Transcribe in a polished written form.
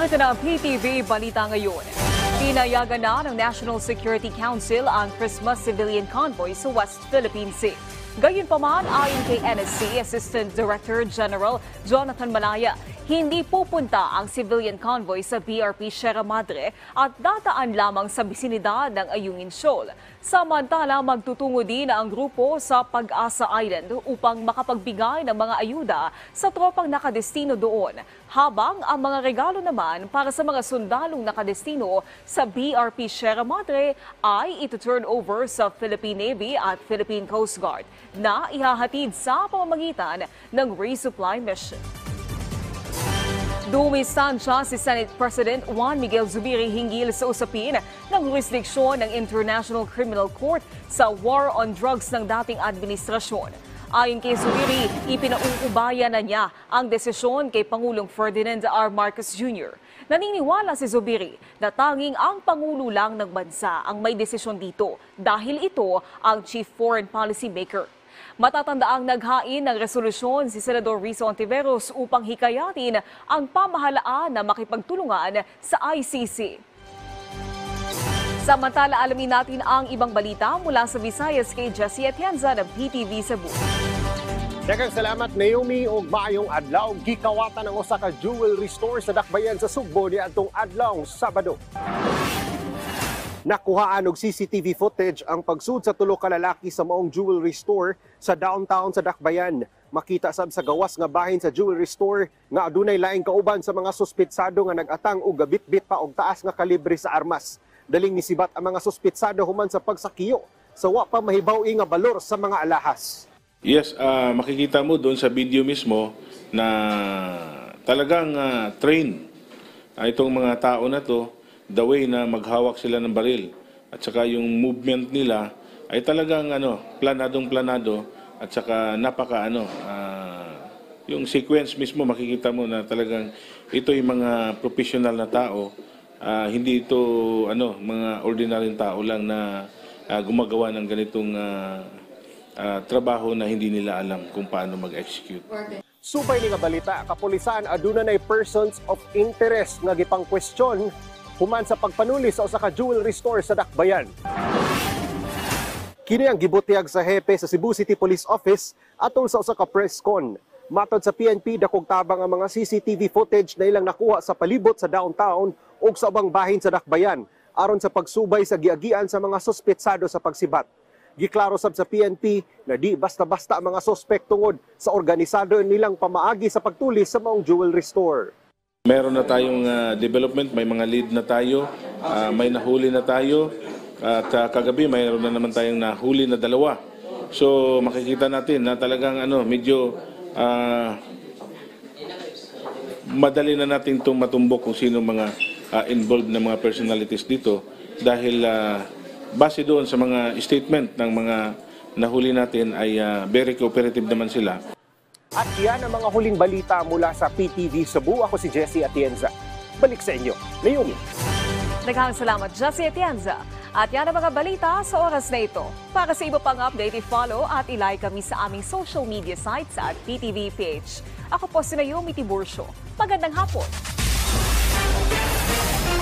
Narito na ang PTV Balita ngayon. Pinayagan na ng National Security Council ang Christmas civilian convoy sa West Philippine Sea. Gayunpaman, ayon kay NSC Assistant Director General Jonathan Malaya, hindi pupunta ang civilian convoy sa BRP Sierra Madre at dataan lamang sa bisinidad ng Ayungin Shoal. Samantala, magtutungo din ang grupo sa Pag-asa Island upang makapagbigay ng mga ayuda sa tropang nakadestino doon, habang ang mga regalo naman para sa mga sundalong nakadestino sa BRP Sierra Madre ay ito-turn over sa Philippine Navy at Philippine Coast Guard na ihahatid sa pamamagitan ng resupply mission. Dumistansya si Senate President Juan Miguel Zubiri hinggil sa usapin ng jurisdiksyon ng International Criminal Court sa war on drugs ng dating administrasyon. Ayon kay Zubiri, ipinauubaya na niya ang desisyon kay Pangulong Ferdinand R. Marcos Jr. Naniniwala si Zubiri na tanging ang Pangulo lang ng bansa ang may desisyon dito dahil ito ang Chief Foreign Policy Maker. Matatandaang naghain ng resolusyon si Senador Rizzo Ontiveros upang hikayatin ang pamahalaan na makipagtulungan sa ICC. Samantala, alamin natin ang ibang balita mula sa Visayas kay Jessie Atienza ng PTV Cebu. Daghang salamat Naomi ug maayong adlaw. Gikawatan ang usa ka jewelry store sa Dakbayan sa Sugbo niadtong adlaw Sabado. Nakuhaan og CCTV footage ang pagsud sa tulo ka lalaki sa maong jewelry store sa downtown sa Dakbayan. Makita sab sa gawas nga bahin sa jewelry store nga adunay laing kauban sa mga suspitsado nga nag-atang og gabit-bit pa og taas nga kalibre sa armas. Daling nisibat ang mga suspitsado human sa pagsakiyo sa wa pa mahibaw-i nga balor sa mga alahas. Yes, makikita mo doon sa video mismo na talagang train itong mga tao na to, the way na maghawak sila ng baril at saka yung movement nila ay talagang planadong-planado at saka yung sequence mismo makikita mo na talagang ito yung mga professional na tao, hindi ito mga ordinaryong tao lang na gumagawa ng ganitong trabaho na hindi nila alam kung paano mag-execute. Subay ni nga balita, kapulisan aduna nay persons of interest nga gipang question human sa pagpanuli sa usa ka jewelry store sa Dakbayan. Kini ang gibutiyag sa hepe sa Cebu City Police Office atol sa usa ka press con. Matod sa PNP, dakog tabang ang mga CCTV footage na ilang nakuha sa palibot sa downtown ug sa ubang bahin sa Dakbayan aron sa pagsubay sa giagian sa mga suspetsado sa pagsibat. Giklaro sab sa PNP na di basta-basta ang mga suspek tungod sa organisado nilang pamaagi sa pagtulis sa maong jewelry store. Meron na tayong development, may mga lead na tayo, may nahuli na tayo, at kagabi mayroon na naman tayong nahuli na 2. So makikita natin na talagang medyo madali na natin itong matumbok kung sino mga involved na mga personalities dito dahil base doon sa mga statement ng mga nahuli natin ay very cooperative naman sila. At yan ang mga huling balita mula sa PTV Cebu. Ako si Jessie Atienza. Balik sa inyo, Naomi. Daghang salamat, Jessie Atienza. At yan ang mga balita sa oras na ito. Para sa iba pang update, i-follow at i-like kami sa aming social media sites at PTV page. Ako po si Naomi Tiburcio. Magandang hapon.